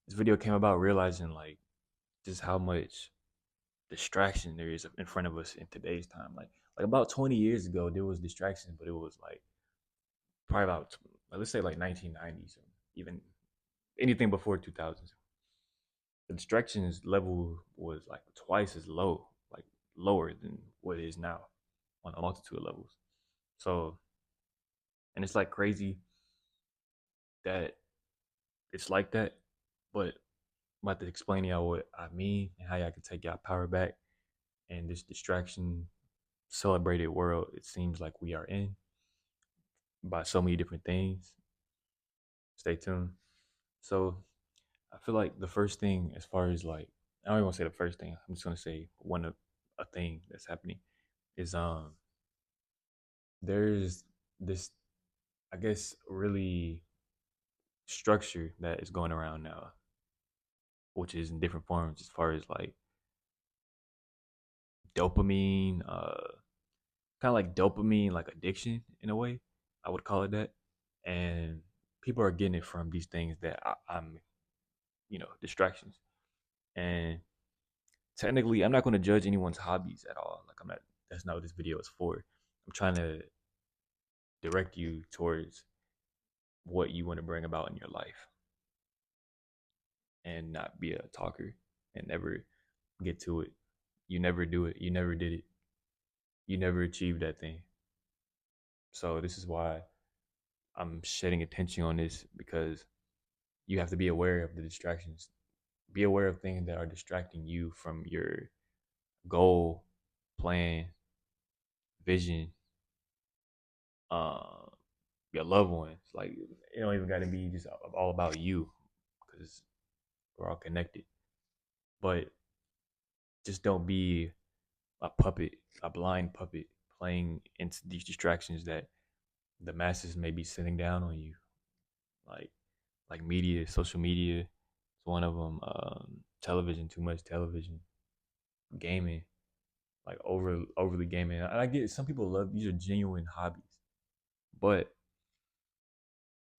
this video came about realizing like just how much distraction there is in front of us in today's time. Like about 20 years ago, there was distraction, but it was like probably about let's say like 1990s, or even anything before 2000s. The distractions level was like twice as low, like lower than what it is now on a multitude of levels. So, and it's like crazy that it's like that, but I'm about to explain to y'all what I mean and how y'all can take y'all power back in this distraction celebrated world it seems like we are in by so many different things. Stay tuned. So I feel like the first thing, as far as like, I don't even want to say the first thing. I'm just gonna say one of a thing that's happening is there's this, I guess, really structure that is going around now, which is in different forms as far as like dopamine, kind of like dopamine, like addiction in a way. I would call it that. And people are getting it from these things that I'm, distractions. And technically, I'm not going to judge anyone's hobbies at all. Like, I'm not, that's not what this video is for. I'm trying to direct you towards what you want to bring about in your life and not be a talker and never get to it. You never do it. You never did it. You never achieved that thing. So, this is why I'm shedding attention on this because you have to be aware of the distractions. Be aware of things that are distracting you from your goal, plan, vision, uh, your loved ones. Like it don't even got to be just all about you because we're all connected. But just don't be a puppet, a blind puppet playing into these distractions that the masses may be sitting down on you. Like like media, social media is one of them. Television, too much television, gaming, like overly gaming. And I get it, some people love these are genuine hobbies, but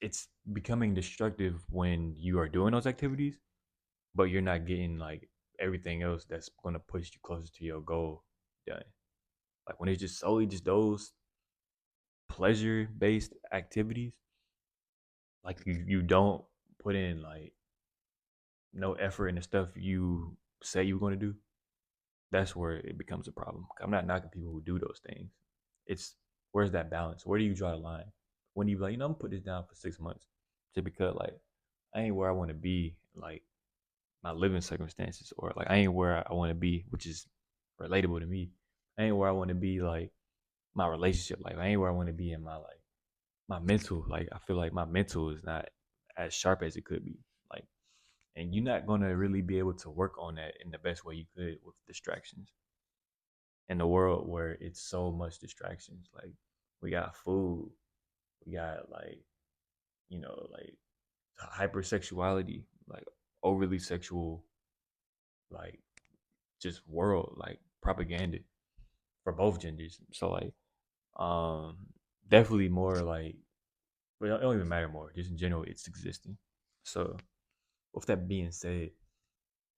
it's becoming destructive when you are doing those activities, but you're not getting like everything else that's gonna push you closer to your goal done. Like when it's just solely just those pleasure based activities, like you don't put in like no effort in the stuff you say you're gonna do, that's where it becomes a problem. I'm not knocking people who do those things. It's where's that balance? Where do you draw the line? When do you be like, I'm gonna put this down for 6 months just because like I ain't where I want to be, like my living circumstances, or like I ain't where I want to be, which is relatable to me. I ain't where I want to be, like my relationship life. I ain't where I want to be in my like my mental. Like I feel like my mental is not as sharp as it could be. Like, and you're not gonna really be able to work on that in the best way you could with distractions in the world where it's so much distractions. Like we got food, we got like like hypersexuality, like overly sexual, like just world, like propaganda for both genders. So like, um, definitely more like, well, it don't even matter more. Just in general, it's existing. So with that being said,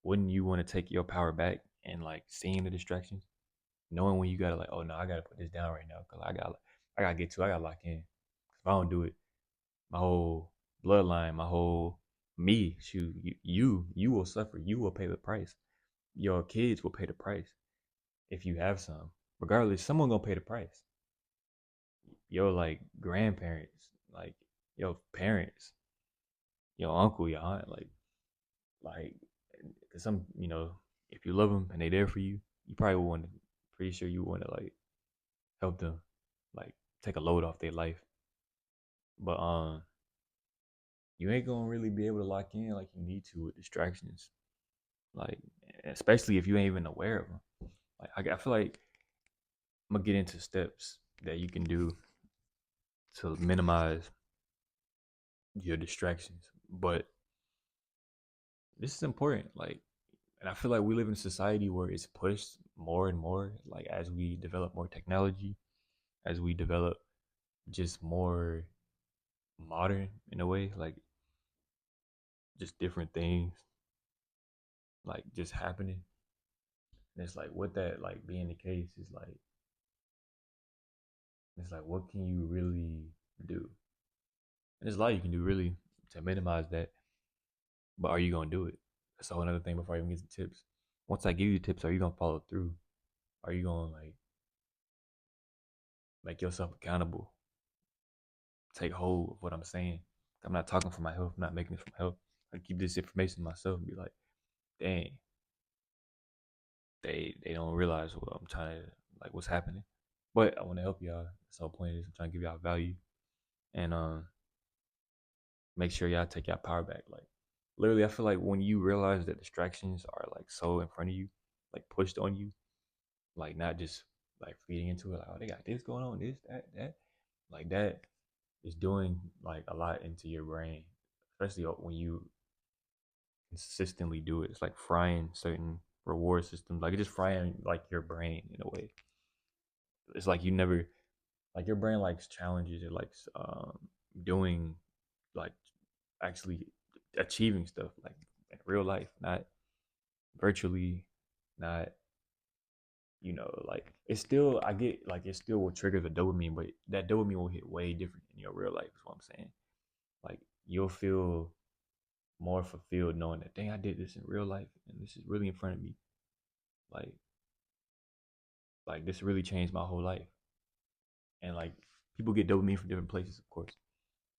wouldn't you want to take your power back and like seeing the distractions, knowing when you gotta like, oh no, I gotta put this down right now because I gotta get to, I gotta lock in. If I don't do it, my whole bloodline, my whole me, shoot, you will suffer. You will pay the price. Your kids will pay the price if you have some. Regardless, someone gonna pay the price. Your like grandparents, like your parents, your uncle, your aunt, like, cause some, if you love them and they there for you, you probably want to, pretty sure you want to like help them, like take a load off their life. But you ain't gonna really be able to lock in like you need to with distractions, like especially if you ain't even aware of them. Like I feel like I'm gonna get into steps that you can do to minimize your distractions, but this is important. Like, and I feel like we live in a society where it's pushed more and more. Like as we develop more technology, as we develop just more modern in a way, like just different things like just happening. And it's like with that like being the case is like it's like what can you really do? And there's a lot you can do really to minimize that, but are you gonna do it? That's a whole another thing before I even get to tips. Once I give you tips, are you gonna follow through? Are you gonna like make yourself accountable? Take hold of what I'm saying. I'm not talking for my health. I'm not making this for my health. I keep this information to myself and be like, dang, they don't realize what I'm trying to like what's happening. But I want to help y'all. That's the whole point is I'm trying to give y'all value and make sure y'all take y'all power back. Like literally, I feel like when you realize that distractions are like so in front of you, like pushed on you, like not just like feeding into it, like oh they got this going on, this, that, like that is doing like a lot into your brain, especially when you consistently do it. It's like frying certain reward systems, like it's just frying like your brain in a way. It's like you never like your brain likes challenges. It likes doing like actually achieving stuff like in real life, not virtually, not like it's still I get like it still will trigger the dopamine, but that dopamine will hit way different in your real life. Is what I'm saying. Like you'll feel more fulfilled knowing that dang I did this in real life and this is really in front of me. Like this really changed my whole life. And like people get dopamine from different places, of course,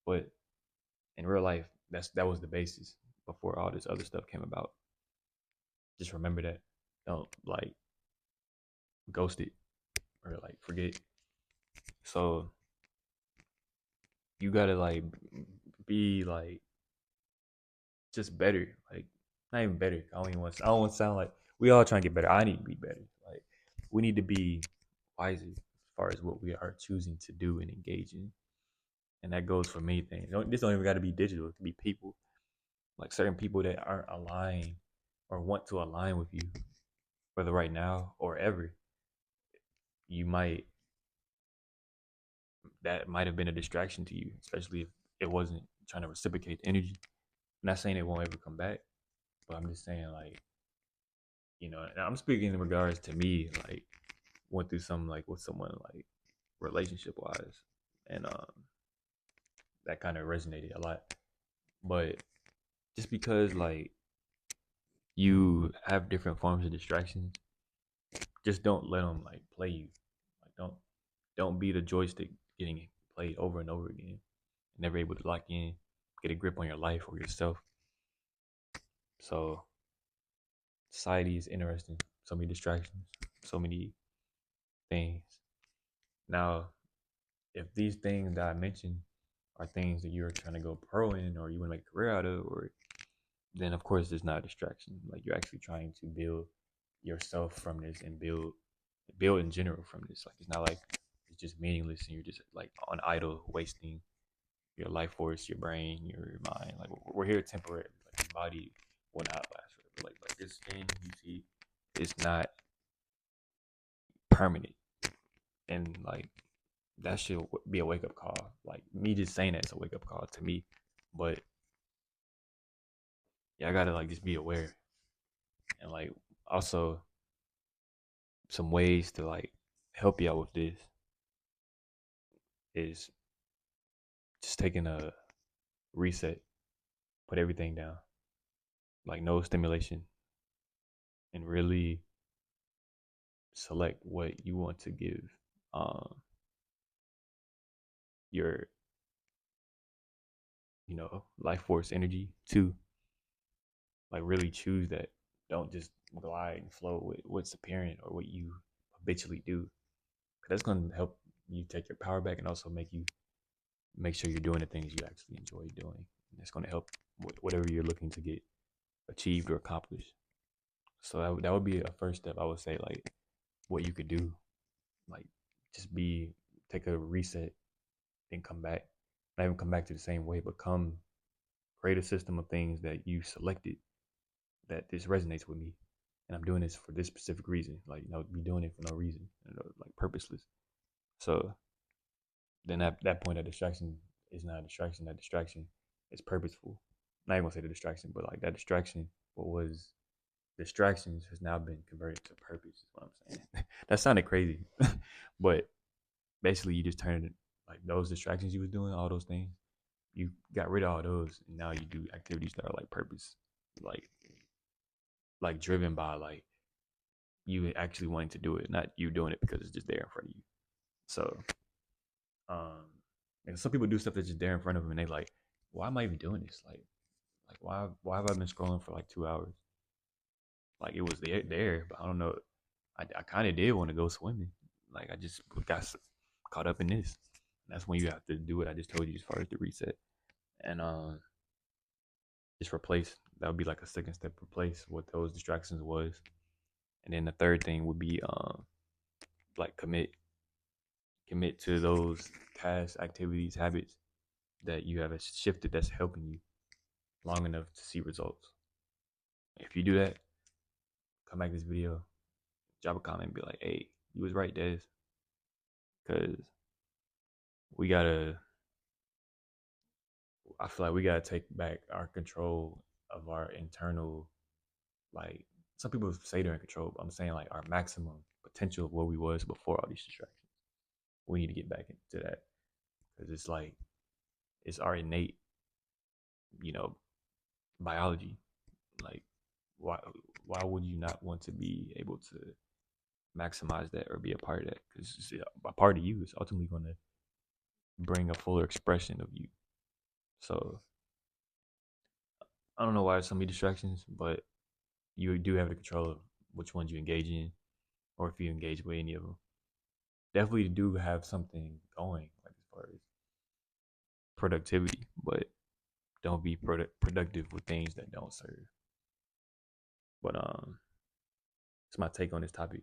but in real life, that was the basis before all this other stuff came about. Just remember that. Don't like ghost it or like forget. So you gotta like be like just better. Like not even better. I don't want to sound like we all trying to get better. I need to be better. Like we need to be wiser as far as what we are choosing to do and engage in. And that goes for many things. This don't even got to be digital. It could be people, like certain people that aren't aligned or want to align with you, whether right now or ever. You might that might have been a distraction to you, especially if it wasn't trying to reciprocate the energy. I'm not saying it won't ever come back, but I'm just saying like I'm speaking in regards to me, like went through something like with someone like relationship wise, and that kind of resonated a lot. But just because like you have different forms of distractions, just don't let them like play you. Like don't be the joystick getting played over and over again, never able to lock in, get a grip on your life or yourself. So society is interesting. So many distractions, so many things. Now, if these things that I mentioned are things that you're trying to go pro in or you want to make a career out of, or then of course it's not a distraction. Like you're actually trying to build yourself from this and build in general from this. Like it's not like it's just meaningless and you're just like on idle wasting your life force, your brain, your mind. Like we're here temporarily. Like your body will not last forever. Like this skin you see is not permanent, and like that should be a wake up call. Like me just saying that is a wake up call to me, but yeah, I gotta like just be aware and like also some ways to like help you out with this is just taking a reset, put everything down, like no stimulation, and really select what you want to give um your life force energy to. Like really choose that. Don't just glide and flow with what's apparent or what you habitually do. 'Cause that's going to help you take your power back and also make sure you're doing the things you actually enjoy doing. And it's going to help whatever you're looking to get achieved or accomplished. So that would be a first step. I would say like what you could do, like just take a reset, then come back. Not even come back to the same way, but create a system of things that you selected that this resonates with me, and I'm doing this for this specific reason. Like be doing it for no reason, like purposeless. So then at that point, that distraction is not a distraction. That distraction is purposeful. not even gonna say the distraction, but like that distraction, what was distractions has now been converted to purpose. Is what I'm saying. That sounded crazy, but basically you just turned it like those distractions you was doing, all those things. You got rid of all those, and now you do activities that are like purpose, like like driven by like you actually wanting to do it, not you doing it because it's just there in front of you. So, um, and some people do stuff that's just there in front of them, and they like, why am I even doing this? Like why have I been scrolling for like 2 hours? Like it was there, but I don't know. I kind of did want to go swimming. Like I just got caught up in this. That's when you have to do what I just told you as far as the reset and just replace. That would be like a second step. Replace what those distractions was, and then the third thing would be like commit to those tasks, activities, habits that you have shifted that's helping you long enough to see results. If you do that, come back to this video, drop a comment, and be like, "Hey, you was right, Des," because we gotta. I feel like we gotta take back our control of our internal. Like some people say they're in control, but I'm saying like our maximum potential of where we was before all these distractions. We need to get back into that because it's like it's our innate, you know, biology. Like why why would you not want to be able to maximize that or be a part of that? Because a part of you is ultimately going to bring a fuller expression of you. So I don't know why there's so many distractions, but you do have the control of which ones you engage in, or if you engage with any of them. Definitely do have something going, like as far as productivity, but don't be productive with things that don't serve. But it's my take on this topic.